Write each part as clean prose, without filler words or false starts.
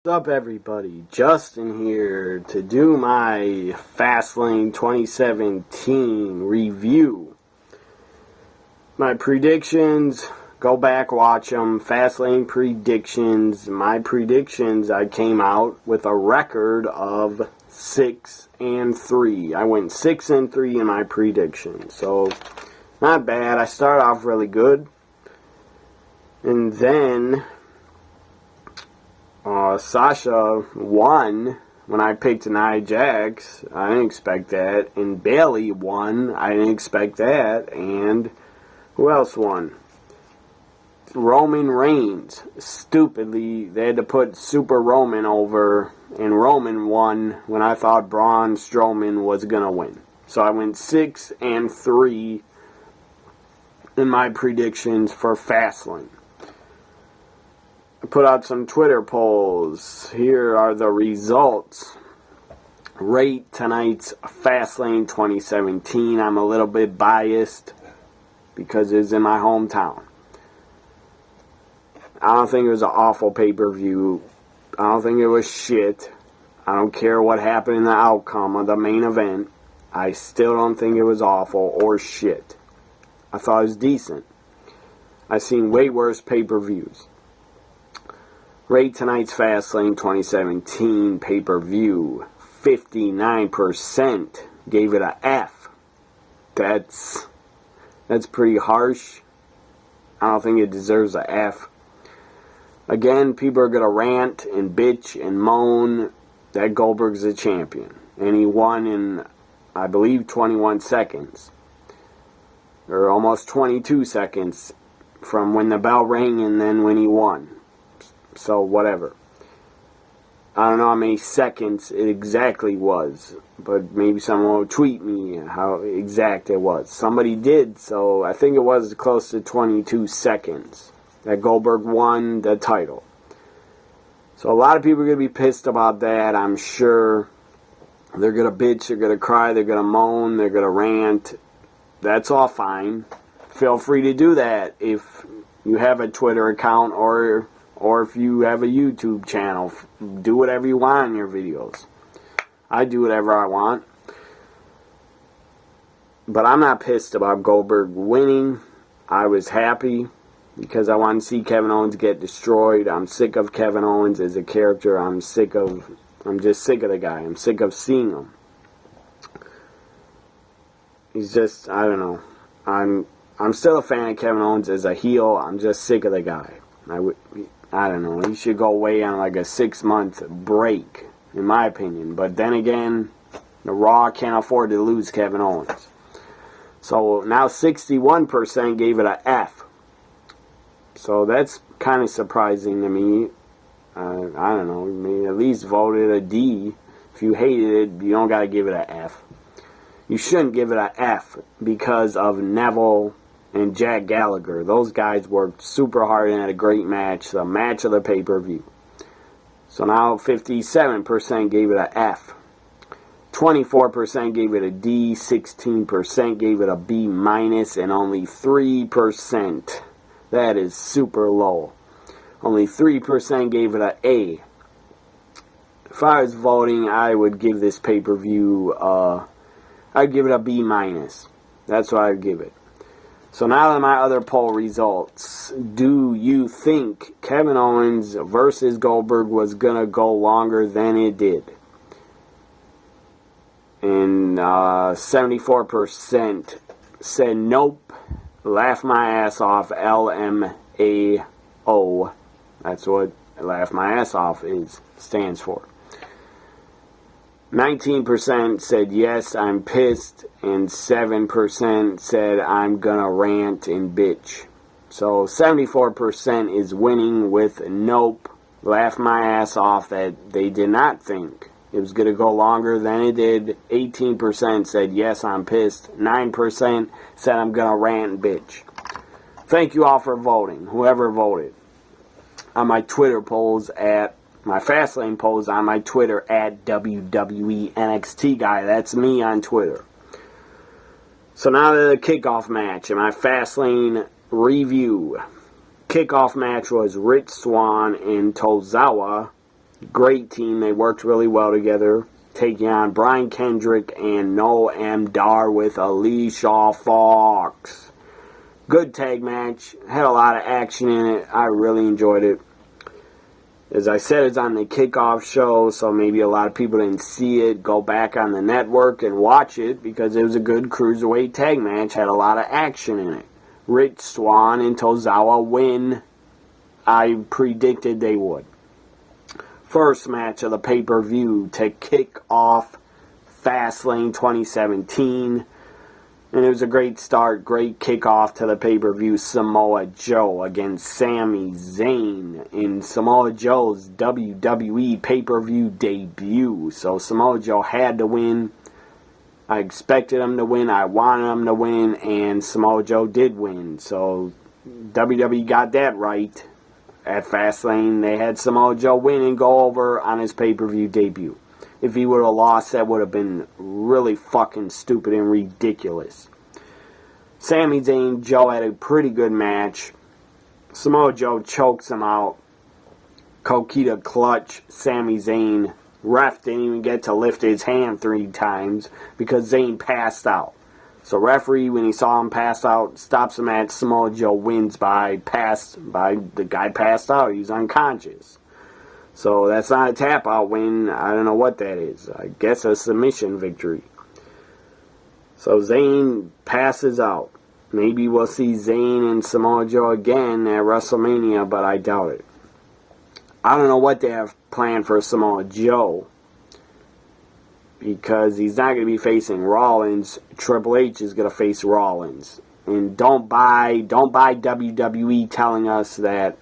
What's up, everybody? Justin here to do my Fastlane 2017 review. My predictions, go back, watch them. Fastlane predictions. My predictions, I came out with a record of 6-3. I went 6-3 in my predictions, so not bad. I started off really good, and then Sasha won when I picked Nia Jax. I didn't expect that. And Bayley won. I didn't expect that. And who else won? Roman Reigns. Stupidly, they had to put Super Roman over, and Roman won when I thought Braun Strowman was going to win. So I went 6-3 in my predictions for Fastlane. I put out some Twitter polls. Here are the results. Rate tonight's Fastlane 2017. I'm a little bit biased because it's in my hometown. I don't think it was an awful pay-per-view. I don't think it was shit. I don't care what happened in the outcome of the main event. I still don't think it was awful or shit. I thought it was decent. I've seen way worse pay-per-views. Rate tonight's Fastlane 2017 pay-per-view. 59% gave it a F. That's pretty harsh. I don't think it deserves a F. Again, people are going to rant and bitch and moan that Goldberg's a champion. And he won in, I believe, 21 seconds. Or almost 22 seconds from when the bell rang and then when he won. So, whatever. I don't know how many seconds it exactly was, but maybe someone will tweet me how exact it was. Somebody did, so I think it was close to 22 seconds that Goldberg won the title. So a lot of people are going to be pissed about that, I'm sure. They're going to bitch, they're going to cry, they're going to moan, they're going to rant. That's all fine. Feel free to do that if you have a Twitter account or if you have a YouTube channel. Do whatever you want in your videos. I do whatever I want. But I'm not pissed about Goldberg winning. I was happy because I wanted to see Kevin Owens get destroyed. I'm sick of Kevin Owens as a character. I'm just sick of the guy. I'm sick of seeing him. He's just, I don't know. I'm still a fan of Kevin Owens as a heel. I'm just sick of the guy. I don't know. He should go away on like a 6-month break, in my opinion. But then again, the Raw can't afford to lose Kevin Owens. So now 61% gave it a F. So that's kind of surprising to me. I don't know. Maybe at least voted a D. If you hated it, you don't got to give it a F. You shouldn't give it a F because of Neville and Jack Gallagher. Those guys worked super hard and had a great match. The match of the pay-per-view. So now 57% gave it a F. 24% gave it a D. 16% gave it a B-, and only 3%. That is super low. Only 3% gave it a A. If I was voting, I would give this pay-per-view, I'd give it a B-. That's what I'd give it. So now to my other poll results. Do you think Kevin Owens versus Goldberg was going to go longer than it did? And 74% said nope. Laugh my ass off. LMAO. That's what laugh my ass off stands for. 19% said yes, I'm pissed, and 7% said I'm gonna rant and bitch. So 74% is winning with nope, laugh my ass off that they did not think it was gonna go longer than it did. 18% said yes, I'm pissed. 9% said I'm gonna rant and bitch. Thank you all for voting, whoever voted. On my Twitter polls my Fastlane polls on my Twitter at WWE NXT Guy. That's me on Twitter. So now to the kickoff match in my Fastlane review. kickoff match was Rich Swann and Tozawa Great team. They worked really well together, taking on Brian Kendrick and Noam Dar with Alicia Fox. Good tag match. Had a lot of action in it. I really enjoyed it. As I said, it's on the kickoff show, so maybe a lot of people didn't see it. Go back on the network and watch it, because it was a good cruiserweight tag match. Had a lot of action in it. Rich Swann and Tozawa win. I predicted they would. First match of the pay-per-view to kick off Fastlane 2017. And it was a great start, great kickoff to the pay-per-view. Samoa Joe against Sami Zayn in Samoa Joe's WWE pay-per-view debut. So Samoa Joe had to win. I expected him to win. I wanted him to win. And Samoa Joe did win. So WWE got that right at Fastlane. They had Samoa Joe win and go over on his pay-per-view debut. If he would have lost, that would have been really fucking stupid and ridiculous. Sami Zayn, Joe had a pretty good match. Samoa Joe chokes him out. Coquina clutch. Sami Zayn. Ref didn't even get to lift his hand 3 times because Zayn passed out. So referee, when he saw him pass out, stops the match. Samoa Joe wins by the guy passed out. He's unconscious. So that's not a tap out win. I don't know what that is. I guess a submission victory. So Zayn passes out. Maybe we'll see Zayn and Samoa Joe again at WrestleMania, but I doubt it. I don't know what they have planned for Samoa Joe, because he's not going to be facing Rollins. Triple H is going to face Rollins. And don't buy WWE telling us that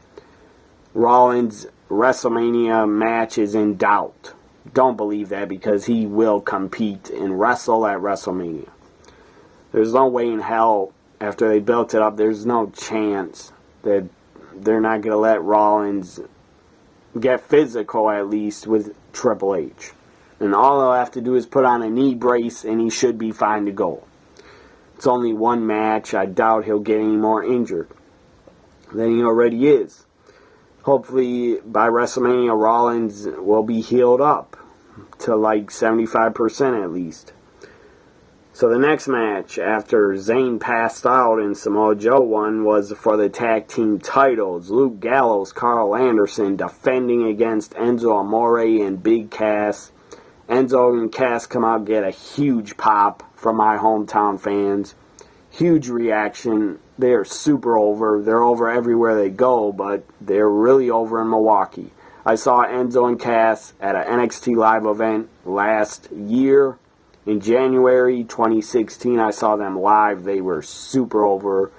Rollins' WrestleMania match is in doubt. Don't believe that, because he will compete and wrestle at WrestleMania. There's no way in hell, after they built it up, there's no chance that they're not going to let Rollins get physical, at least, with Triple H. And all he'll have to do is put on a knee brace, and he should be fine to go. It's only one match. I doubt he'll get any more injured than he already is. Hopefully, by WrestleMania, Rollins will be healed up to like 75% at least. So the next match, after Zayn passed out and Samoa Joe won, was for the tag team titles. Luke Gallows, Carl Anderson defending against Enzo Amore and Big Cass. Enzo and Cass come out and get a huge pop from my hometown fans. Huge reaction. They are super over. They're over everywhere they go, but they're really over in Milwaukee. I saw Enzo and Cass at an NXT Live event last year. In January 2016, I saw them live. They were super over,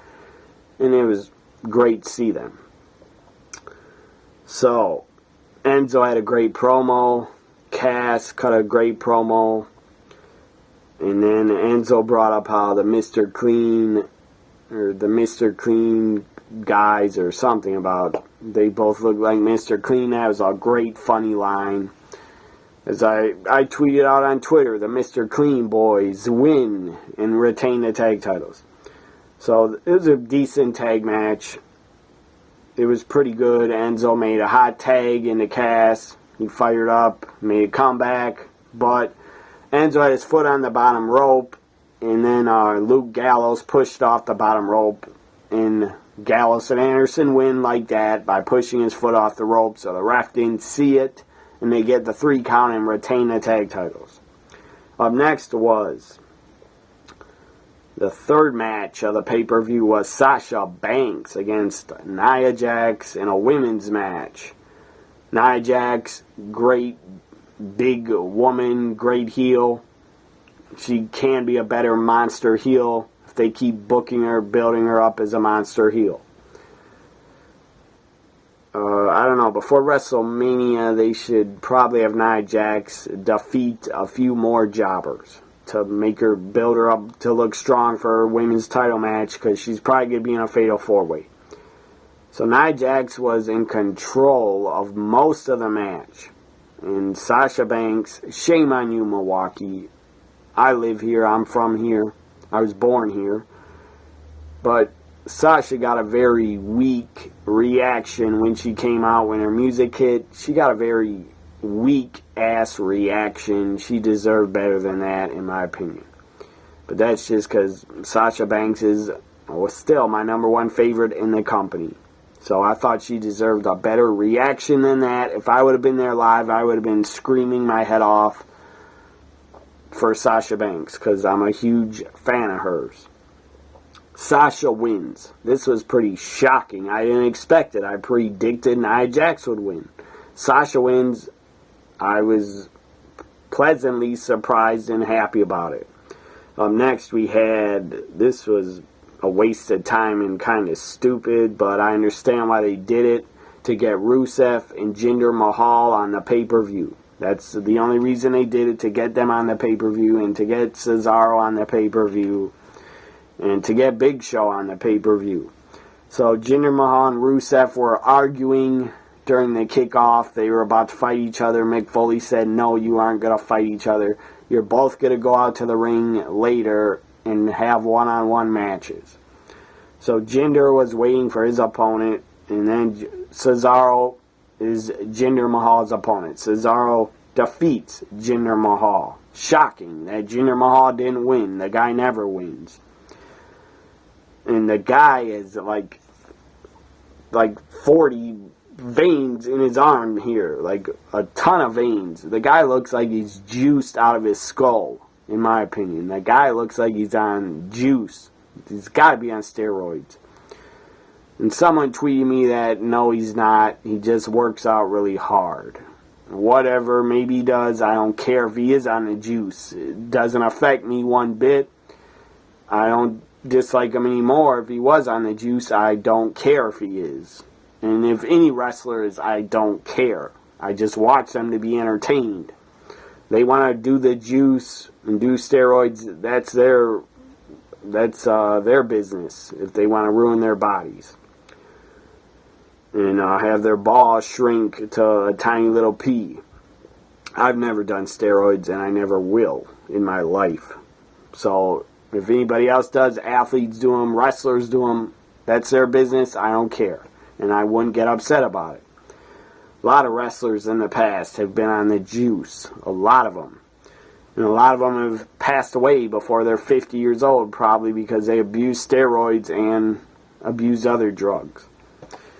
and it was great to see them. So, Enzo had a great promo. Cass cut a great promo. And then Enzo brought up how the Mr. Clean guys or something about they both look like Mr. Clean. That was a great funny line. As I tweeted out on Twitter, the Mr. Clean boys win and retain the tag titles. So it was a decent tag match. It was pretty good. Enzo made a hot tag into Cass. He fired up, made a comeback, but Enzo had his foot on the bottom rope, and then Luke Gallows pushed off the bottom rope, and Gallows and Anderson win like that by pushing his foot off the rope, so the ref didn't see it, and they get the 3 count and retain the tag titles. Up next was the third match of the pay-per-view was Sasha Banks against Nia Jax in a women's match. Nia Jax, great big woman, great heel. She can be a better monster heel if they keep booking her, building her up as a monster heel. I don't know, before WrestleMania, they should probably have Nia Jax defeat a few more jobbers to make her, build her up to look strong for her women's title match, because she's probably going to be in a fatal 4-way. So Nia Jax was in control of most of the match. And Sasha Banks, shame on you, Milwaukee. I live here, I'm from here, I was born here. But Sasha got a very weak reaction when she came out, when her music hit. She got a very weak-ass reaction. She deserved better than that, in my opinion. But that's just because Sasha Banks was still my #1 favorite in the company. So I thought she deserved a better reaction than that. If I would have been there live, I would have been screaming my head off for Sasha Banks because I'm a huge fan of hers. Sasha wins. This was pretty shocking. I didn't expect it. I predicted Nia Jax would win. Sasha wins. I was pleasantly surprised and happy about it. Next we had, this was a waste of time and kind of stupid, but I understand why they did it, to get Rusev and Jinder Mahal on the pay-per-view. That's the only reason they did it, to get them on the pay-per-view and to get Cesaro on the pay-per-view and to get Big Show on the pay-per-view. So Jinder Mahal and Rusev were arguing during the kickoff. They were about to fight each other. Mick Foley said, no, you aren't going to fight each other. You're both going to go out to the ring later and have one-on-one matches. So Jinder was waiting for his opponent, and then Cesaro is Jinder Mahal's opponent. Cesaro defeats Jinder Mahal. Shocking that Jinder Mahal didn't win. The guy never wins. And the guy is like 40 veins in his arm here. Like a ton of veins. The guy looks like he's juiced out of his skull, in my opinion. The guy looks like he's on juice. He's got to be on steroids. And someone tweeted me that, no, he's not. He just works out really hard. Whatever, maybe he does. I don't care if he is on the juice. It doesn't affect me one bit. I don't dislike him anymore. If he was on the juice, I don't care if he is. And if any wrestler is, I don't care. I just watch them to be entertained. They want to do the juice and do steroids. That's their business. If they want to ruin their bodies and have their balls shrink to a tiny little pea. I've never done steroids, and I never will in my life. So if anybody else does, athletes do them, wrestlers do them, that's their business. I don't care, and I wouldn't get upset about it. A lot of wrestlers in the past have been on the juice, a lot of them. And a lot of them have passed away before they're 50 years old, probably because they abused steroids and abused other drugs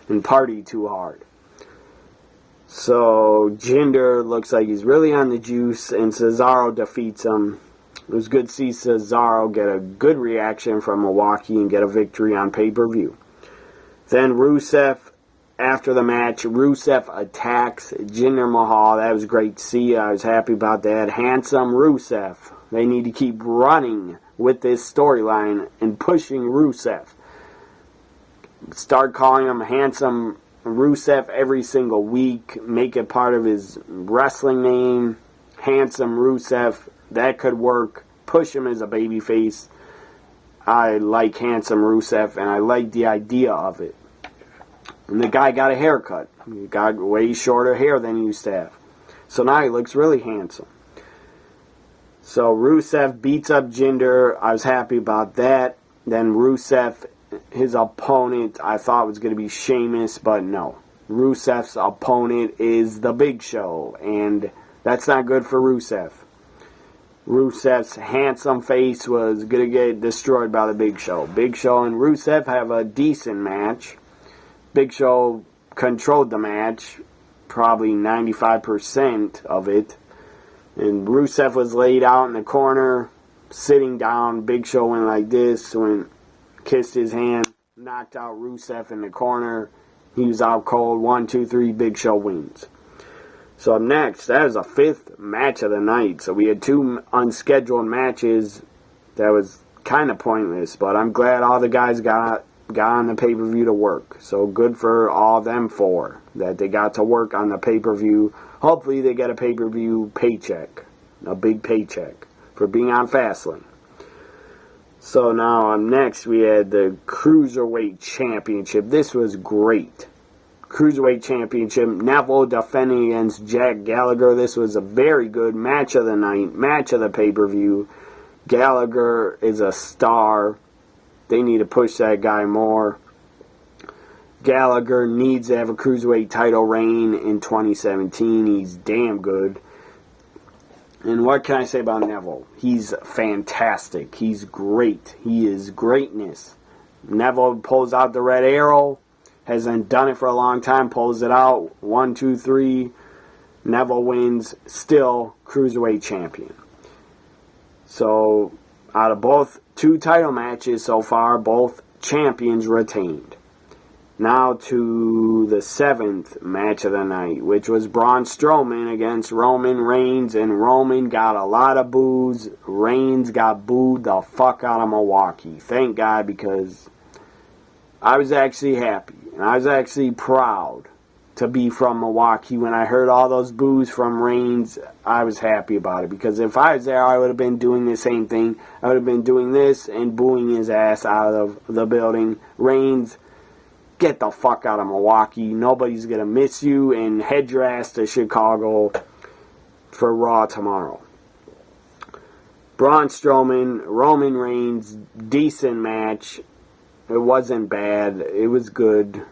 and party too hard. So Jinder looks like he's really on the juice, and Cesaro defeats him. It was good to see Cesaro get a good reaction from Milwaukee and get a victory on pay-per-view. Then Rusev, after the match, Rusev attacks Jinder Mahal. That was great to see. I was happy about that. Handsome Rusev. They need to keep running with this storyline and pushing Rusev. Start calling him Handsome Rusev every single week. Make it part of his wrestling name. Handsome Rusev. That could work. Push him as a babyface. I like Handsome Rusev, and I like the idea of it. And the guy got a haircut. He got way shorter hair than he used to have. So now he looks really handsome. So Rusev beats up Jinder. I was happy about that. Then Rusev, his opponent, I thought was going to be Sheamus, but no. Rusev's opponent is the Big Show, and that's not good for Rusev. Rusev's handsome face was going to get destroyed by the Big Show. Big Show and Rusev have a decent match. Big Show controlled the match, probably 95% of it. And Rusev was laid out in the corner, sitting down. Big Show went like this, kissed his hand, knocked out Rusev in the corner. He was out cold. 1, 2, 3, Big Show wins. So up next, that is a 5th match of the night. So we had 2 unscheduled matches. That was kind of pointless, but I'm glad all the guys got on the pay-per-view to work. So good for all them 4 that they got to work on the pay-per-view. Hopefully they get a pay-per-view paycheck, a big paycheck for being on Fastlane. So now next we had the Cruiserweight Championship. This was great. Cruiserweight Championship. Neville defending against Jack Gallagher. This was a very good match of the night, match of the pay-per-view. Gallagher is a star. They need to push that guy more. Gallagher needs to have a cruiserweight title reign in 2017. He's damn good. And what can I say about Neville? He's fantastic. He's great. He is greatness. Neville pulls out the red arrow. Hasn't done it for a long time. Pulls it out. 1, 2, 3. Neville wins. Still cruiserweight champion. So, out of both 2 title matches so far, both champions retained. Now to the 7th match of the night, which was Braun Strowman against Roman Reigns, and Roman got a lot of boos. Reigns got booed the fuck out of Milwaukee. Thank God, because I was actually happy, and I was actually proud to be from Milwaukee. When I heard all those boos from Reigns, I was happy about it, because if I was there, I would have been doing the same thing. I would have been doing this and booing his ass out of the building. Reigns, get the fuck out of Milwaukee. Nobody's going to miss you, and head your ass to Chicago for Raw tomorrow. Braun Strowman, Roman Reigns, decent match. It wasn't bad. It was good.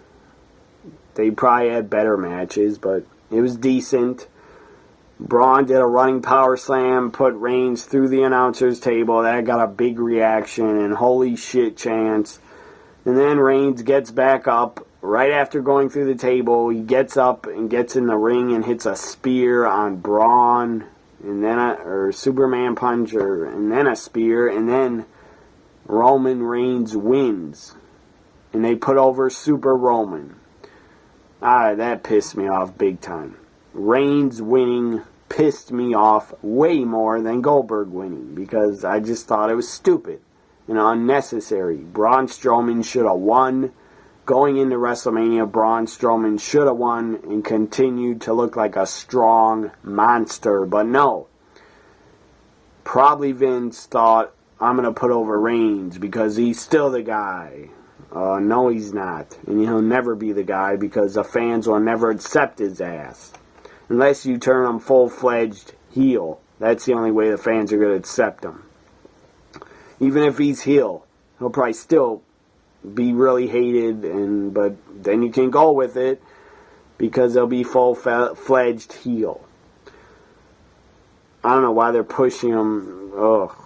They probably had better matches, but it was decent. Braun did a running power slam, put Reigns through the announcer's table. That got a big reaction, and holy shit chants. And then Reigns gets back up right after going through the table. He gets up and gets in the ring and hits a spear on Braun, and then or Superman punch, and then a spear, and then Roman Reigns wins, and they put over Super Roman. That pissed me off big time. Reigns winning pissed me off way more than Goldberg winning, because I just thought it was stupid and unnecessary. Braun Strowman should have won. Going into WrestleMania, Braun Strowman should have won and continued to look like a strong monster. But no. Probably Vince thought, I'm going to put over Reigns because he's still the guy. No, he's not. And he'll never be the guy, because the fans will never accept his ass. Unless you turn him full-fledged heel. That's the only way the fans are going to accept him. Even if he's heel, he'll probably still be really hated, but then you can go with it, because he'll be full-fledged heel. I don't know why they're pushing him.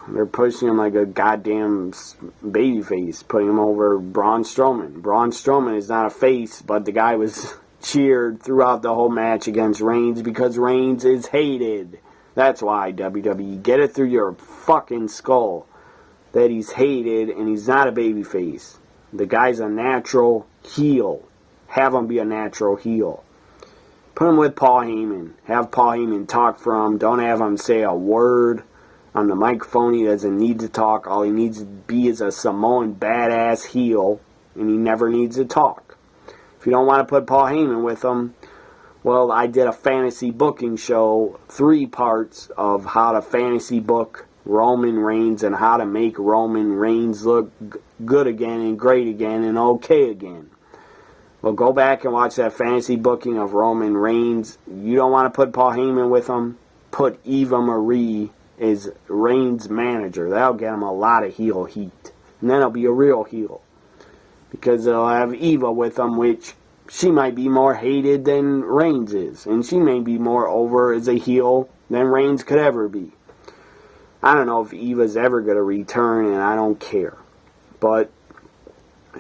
They're pushing him like a goddamn babyface, putting him over Braun Strowman. Braun Strowman is not a face, but the guy was cheered throughout the whole match against Reigns, because Reigns is hated. That's why, WWE. Get it through your fucking skull that he's hated, and he's not a babyface. The guy's a natural heel. Have him be a natural heel. Put him with Paul Heyman. Have Paul Heyman talk for him. Don't have him say a word on the microphone. He doesn't need to talk. All he needs to be is a Samoan badass heel, and he never needs to talk. If you don't want to put Paul Heyman with him, well, I did a fantasy booking show, 3 parts of how to fantasy book Roman Reigns and how to make Roman Reigns look good again and great again and okay again. Well, go back and watch that fantasy booking of Roman Reigns. You don't want to put Paul Heyman with him? Put Eva Marie as Reigns' manager. That'll get him a lot of heel heat. And then he'll be a real heel. Because they'll have Eva with him, which she might be more hated than Reigns is. And she may be more over as a heel than Reigns could ever be. I don't know if Eva's ever going to return, and I don't care. But,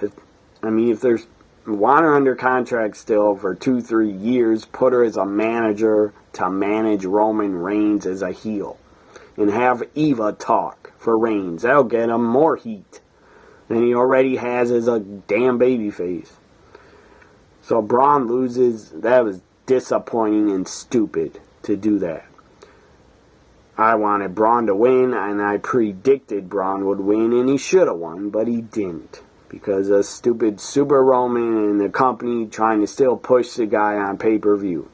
if there's want her under contract still for 2-3 years, put her as a manager to manage Roman Reigns as a heel. And have Eva talk for Reigns. That'll get him more heat than he already has as a damn babyface. So Braun loses. That was disappointing and stupid to do that. I wanted Braun to win, and I predicted Braun would win, and he should have won, but he didn't. Because of stupid Super Roman and the company trying to still push the guy on pay-per-view.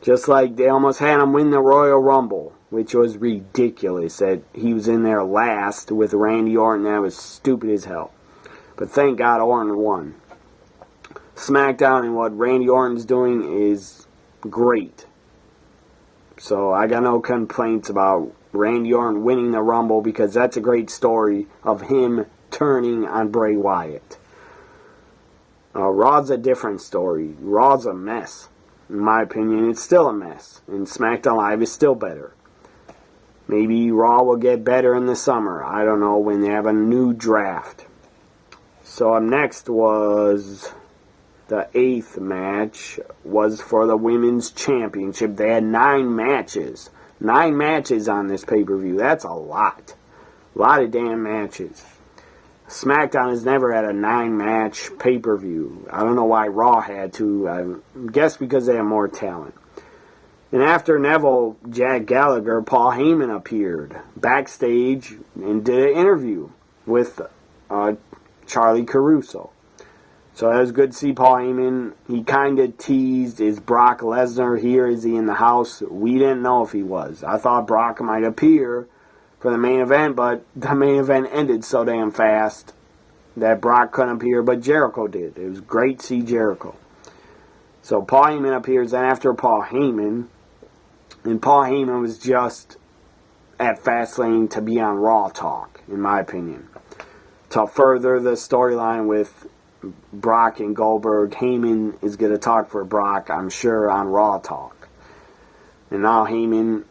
Just like they almost had him win the Royal Rumble, which was ridiculous that he was in there last with Randy Orton. That was stupid as hell. But thank God Orton won. SmackDown and what Randy Orton's doing is great. So I got no complaints about Randy Orton winning the Rumble, because that's a great story of him turning on Bray Wyatt. Raw's a different story. Raw's a mess. In my opinion, it's still a mess. And SmackDown Live is still better. Maybe Raw will get better in the summer. I don't know, when they have a new draft. So up next was the 8th match was for the Women's Championship. They had 9 matches. 9 matches on this pay-per-view. That's a lot. A lot of damn matches. SmackDown has never had a 9-match pay-per-view. I don't know why Raw had to. I guess because they have more talent. And after Neville, Jack Gallagher, Paul Heyman appeared backstage and did an interview with Charlie Caruso. So it was good to see Paul Heyman. He kind of teased, is Brock Lesnar here? Is he in the house? We didn't know if he was. I thought Brock might appear for the main event, but the main event ended so damn fast that Brock couldn't appear, but Jericho did. It was great to see Jericho. So Paul Heyman appears, then after Paul Heyman, and Paul Heyman was just at Fastlane to be on Raw Talk, in my opinion. To further the storyline with Brock and Goldberg, Heyman is going to talk for Brock, I'm sure, on Raw Talk. And now Heyman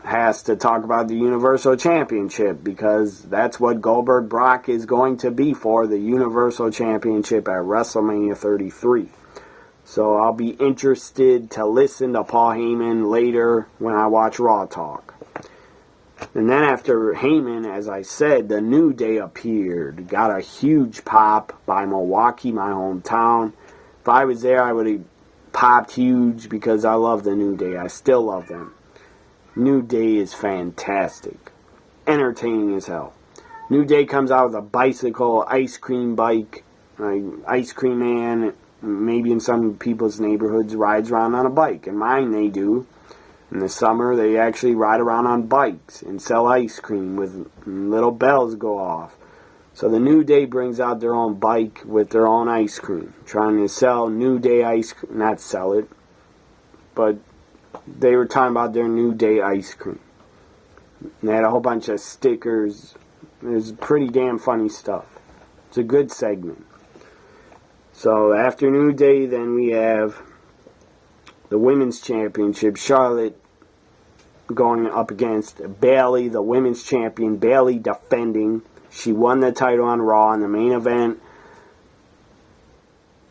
has to talk about the Universal Championship, because that's what Goldberg Brock is going to be for, the Universal Championship at WrestleMania 33. So I'll be interested to listen to Paul Heyman later when I watch Raw Talk. And then after Heyman, as I said, the New Day appeared. Got a huge pop by Milwaukee, my hometown. If I was there, I would have popped huge because I love the New Day. I still love them. New Day is fantastic. Entertaining as hell. New Day comes out with a bicycle, ice cream bike, ice cream man, maybe in some people's neighborhoods rides around on a bike. In mine they do. In the summer they actually ride around on bikes and sell ice cream with little bells go off. So the New Day brings out their own bike with their own ice cream. Trying to sell New Day ice cream. Not sell it, but they were talking about their New Day ice cream. And they had a whole bunch of stickers. It was pretty damn funny stuff. It's a good segment. So after New Day, then we have the Women's Championship. Charlotte going up against Bayley, the Women's Champion. Bayley defending. She won the title on Raw in the main event.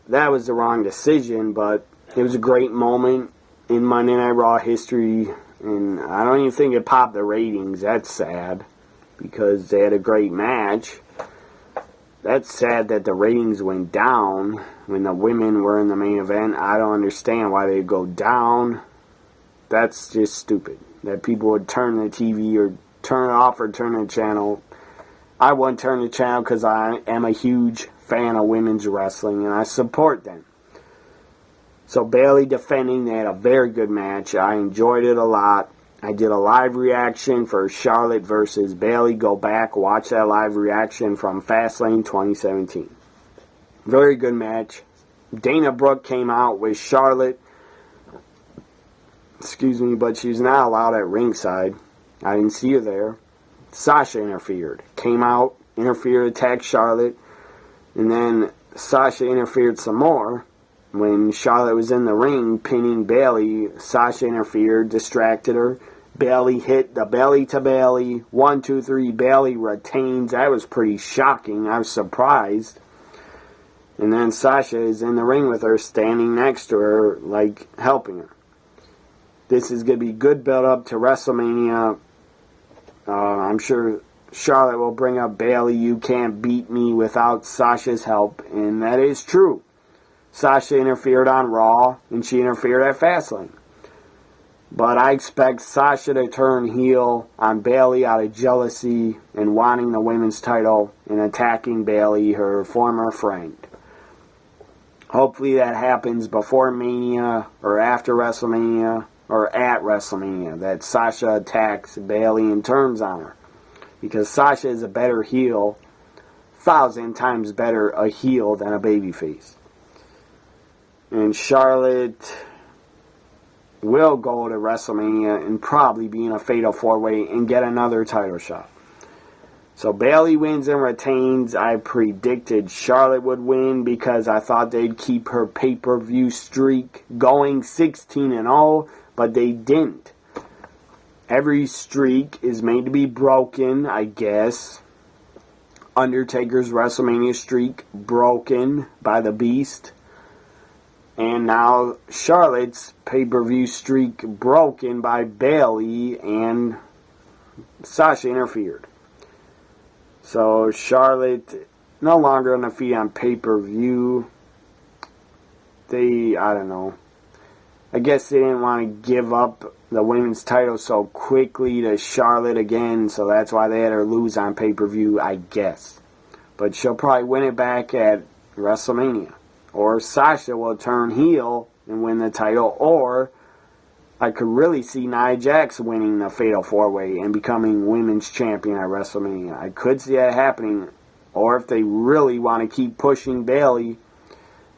That was the wrong decision, but it was a great moment in Monday Night Raw history, and I don't even think it popped the ratings. That's sad, because they had a great match. That's sad that the ratings went down when the women were in the main event. I don't understand why they'd go down. That's just stupid. That people would turn the TV or turn it off or turn the channel. I wouldn't turn the channel because I am a huge fan of women's wrestling and I support them. So Bayley defending, they had a very good match. I enjoyed it a lot. I did a live reaction for Charlotte versus Bayley. Go back, watch that live reaction from Fastlane 2017. Very good match. Dana Brooke came out with Charlotte. Excuse me, but she's not allowed at ringside. I didn't see her there. Sasha interfered. Came out, interfered, attacked Charlotte. And then Sasha interfered some more. When Charlotte was in the ring pinning Bayley, Sasha interfered, distracted her. Bayley hit the belly to Bayley. 1, 2, 3. Bayley retains. That was pretty shocking. I was surprised. And then Sasha is in the ring with her, standing next to her, like helping her. This is going to be good build up to WrestleMania. I'm sure Charlotte will bring up Bayley. You can't beat me without Sasha's help. And that is true. Sasha interfered on Raw, and she interfered at Fastlane. But I expect Sasha to turn heel on Bayley out of jealousy and wanting the women's title and attacking Bayley, her former friend. Hopefully that happens before Mania or after WrestleMania or at WrestleMania, that Sasha attacks Bayley and turns on her. Because Sasha is a better heel, 1,000 times better a heel than a babyface. And Charlotte will go to WrestleMania and probably be in a fatal 4-way and get another title shot. So Bayley wins and retains. I predicted Charlotte would win because I thought they'd keep her pay-per-view streak going 16-0, but they didn't. Every streak is made to be broken, I guess. Undertaker's WrestleMania streak broken by the Beast. And now Charlotte's pay-per-view streak broken by Bayley, and Sasha interfered. So Charlotte no longer undefeated on pay-per-view. I don't know. I guess they didn't want to give up the women's title so quickly to Charlotte again, so that's why they had her lose on pay-per-view, I guess. But she'll probably win it back at WrestleMania. Or Sasha will turn heel and win the title, or I could really see Nia Jax winning the Fatal 4-Way and becoming women's champion at WrestleMania. I could see that happening. Or if they really want to keep pushing Bayley,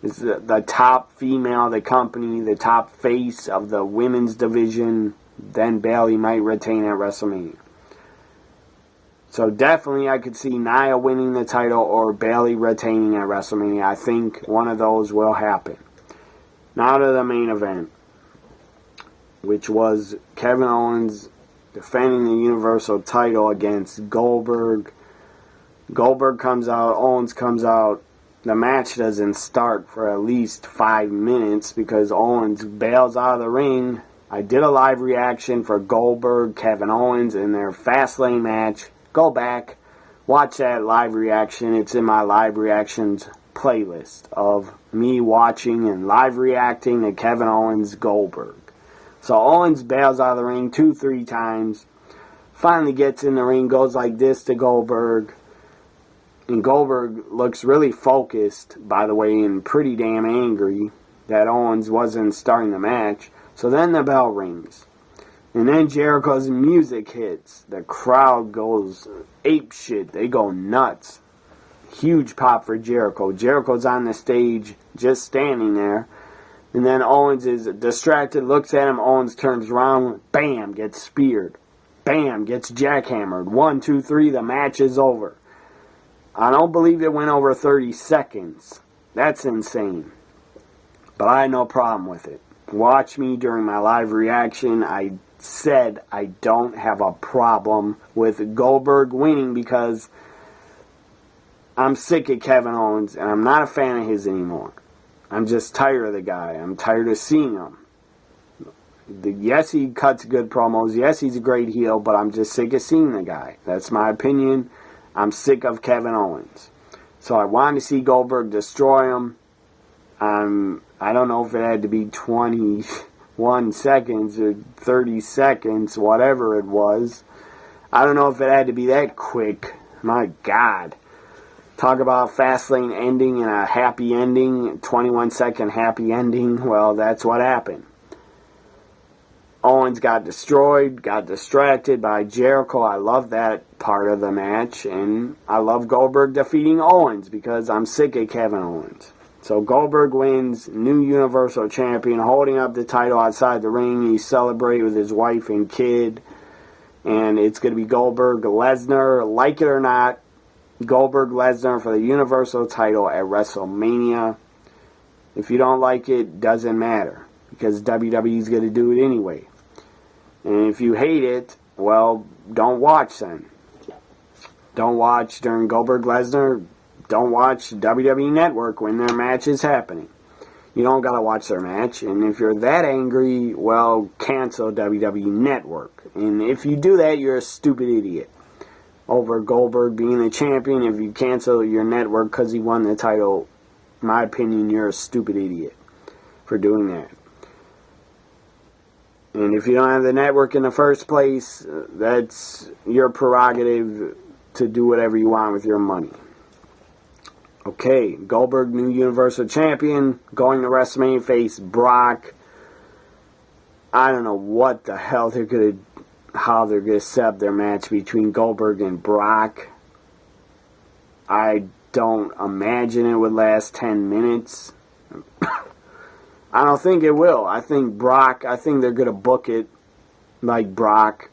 is the top female of the company, the top face of the women's division, then Bayley might retain at WrestleMania. So definitely I could see Nia winning the title or Bayley retaining at WrestleMania. I think one of those will happen. Now to the main event, which was Kevin Owens defending the Universal title against Goldberg. Goldberg comes out, Owens comes out. The match doesn't start for at least 5 minutes because Owens bails out of the ring. I did a live reaction for Goldberg, Kevin Owens in their Fastlane match. Go back, watch that live reaction. It's in my live reactions playlist of me watching and live reacting to Kevin Owens Goldberg. So Owens bails out of the ring 2-3 times. Finally gets in the ring, goes like this to Goldberg. And Goldberg looks really focused, by the way, and pretty damn angry that Owens wasn't starting the match. So then the bell rings. And then Jericho's music hits. The crowd goes apeshit. They go nuts. Huge pop for Jericho. Jericho's on the stage, just standing there. And then Owens is distracted, looks at him. Owens turns around. Bam, gets speared. Bam, gets jackhammered. 1, 2, 3, the match is over. I don't believe it went over 30 seconds. That's insane. But I had no problem with it. Watch me during my live reaction. I said I don't have a problem with Goldberg winning because I'm sick of Kevin Owens and I'm not a fan of his anymore. I'm just tired of the guy. I'm tired of seeing him. Yes, he cuts good promos. Yes, he's a great heel, but I'm just sick of seeing the guy. That's my opinion. I'm sick of Kevin Owens. So I wanted to see Goldberg destroy him. I don't know if it had to be 21 seconds or 30 seconds, whatever it was. I don't know if it had to be that quick. My God. Talk about Fastlane ending and a happy ending, 21-second happy ending. Well, that's what happened. Owens got destroyed, got distracted by Jericho. I love that part of the match. And I love Goldberg defeating Owens because I'm sick of Kevin Owens. So Goldberg wins, new Universal Champion, holding up the title outside the ring. He celebrates with his wife and kid. And it's going to be Goldberg Lesnar, like it or not. Goldberg Lesnar for the Universal title at WrestleMania. If you don't like it, doesn't matter. Because WWE is going to do it anyway. And if you hate it, well, don't watch then. Don't watch during Goldberg Lesnar. Don't watch WWE Network when their match is happening. You don't got to watch their match. And if you're that angry, well, cancel WWE Network. And if you do that, you're a stupid idiot. Over Goldberg being the champion, if you cancel your network because he won the title, in my opinion, you're a stupid idiot for doing that. And if you don't have the network in the first place, that's your prerogative to do whatever you want with your money. Okay, Goldberg, new Universal Champion, going to WrestleMania, face Brock. I don't know what the hell how they're going to set up their match between Goldberg and Brock. I don't imagine it would last 10 minutes. I don't think it will. I think they're going to book it like Brock.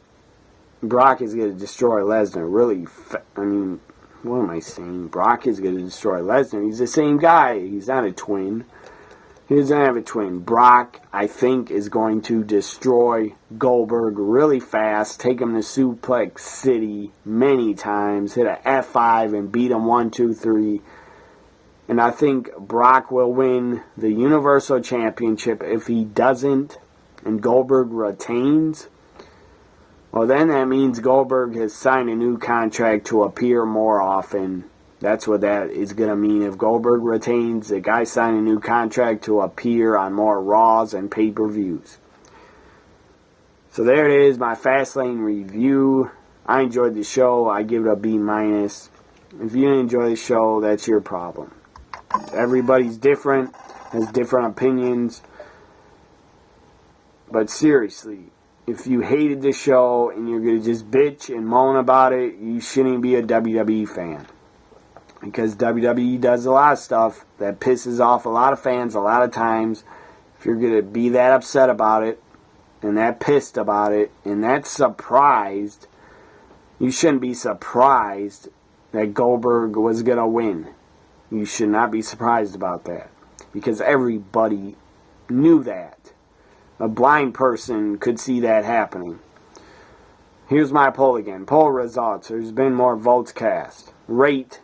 Brock is going to destroy Lesnar. Really, I mean, what am I saying? Brock is going to destroy Lesnar. He's the same guy. He's not a twin. He doesn't have a twin. Brock, I think, is going to destroy Goldberg really fast, take him to Suplex City many times, hit a F5 and beat him 1, 2, 3. And I think Brock will win the Universal Championship. If he doesn't and Goldberg retains, well, then that means Goldberg has signed a new contract to appear more often. That's what that is going to mean. If Goldberg retains, the guy signed a new contract to appear on more Raws and pay-per-views. So there it is, my Fastlane review. I enjoyed the show. I give it a B-. If you didn't enjoy the show, that's your problem. Everybody's different, has different opinions. But seriously, if you hated the show and you're going to just bitch and moan about it, you shouldn't be a WWE fan. Because WWE does a lot of stuff that pisses off a lot of fans a lot of times. If you're going to be that upset about it, and that pissed about it, and that surprised, you shouldn't be surprised that Goldberg was going to win. You should not be surprised about that. Because everybody knew that. A blind person could see that happening. Here's my poll again. Poll results. There's been more votes cast. Rate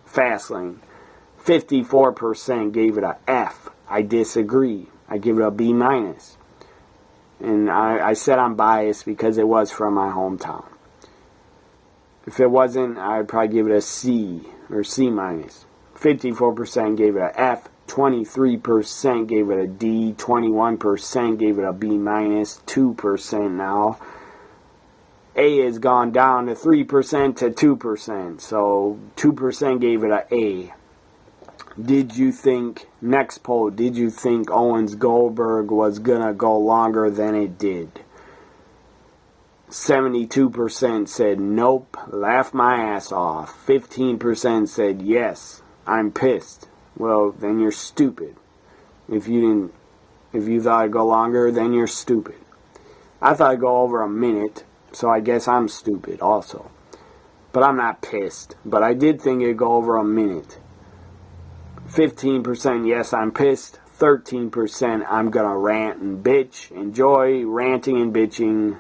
Fastlane. 54% gave it a F. I disagree. I give it a B-. And I said I'm biased because it was from my hometown. If it wasn't, I'd probably give it a C or C-. 54% gave it a F. 23% gave it a D. 21% gave it a B-. 2% now. A has gone down to 3% to 2%. So 2% gave it a A. Did you think, next poll, did you think Owens Goldberg was going to go longer than it did? 72% said nope, laughed my ass off. 15% said yes, I'm pissed. Well, then you're stupid. If you thought it'd go longer, then you're stupid. I thought it'd go over a minute. So I guess I'm stupid also. But I'm not pissed. But I did think it'd go over a minute. 15% yes, I'm pissed. 13% I'm going to rant and bitch. Enjoy ranting and bitching.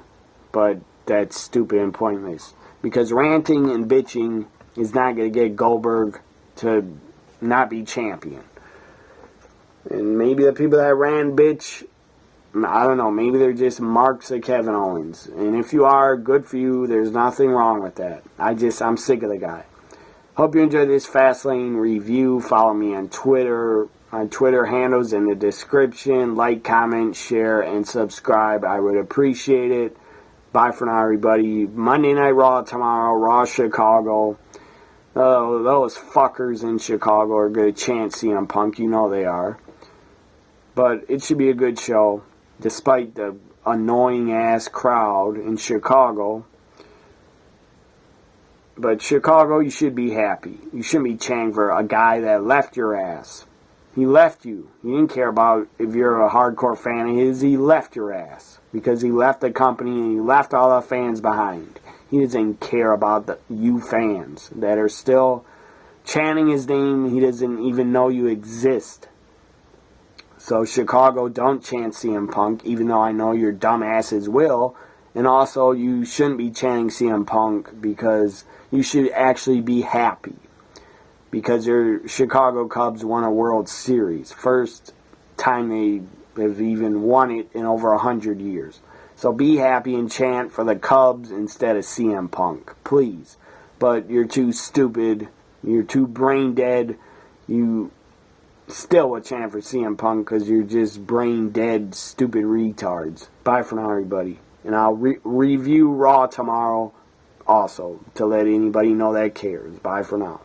But that's stupid and pointless. Because ranting and bitching is not going to get Goldberg to not be champion. And maybe the people that rant bitch, I don't know, maybe they're just marks of Kevin Owens. And if you are, good for you. There's nothing wrong with that. I'm sick of the guy. Hope you enjoyed this Fastlane review. Follow me on Twitter. My Twitter handles in the description. Like, comment, share, and subscribe. I would appreciate it. Bye for now, everybody. Monday Night Raw tomorrow. Raw Chicago. Oh, those fuckers in Chicago are going to chant CM Punk. You know they are. But it should be a good show. Despite the annoying-ass crowd in Chicago. But Chicago, you should be happy. You shouldn't be chanting for a guy that left your ass. He left you. He didn't care about if you're a hardcore fan of his. He left your ass. Because he left the company and he left all the fans behind. He doesn't care about you fans that are still chanting his name. He doesn't even know you exist. So, Chicago, don't chant CM Punk, even though I know your dumb asses will. And also, you shouldn't be chanting CM Punk because you should actually be happy. Because your Chicago Cubs won a World Series. First time they have even won it in over 100 years. So be happy and chant for the Cubs instead of CM Punk, please. But you're too stupid. You're too brain dead. You still would chant for CM Punk because you're just brain dead, stupid retards. Bye for now, everybody. And I'll review Raw tomorrow also to let anybody know that cares. Bye for now.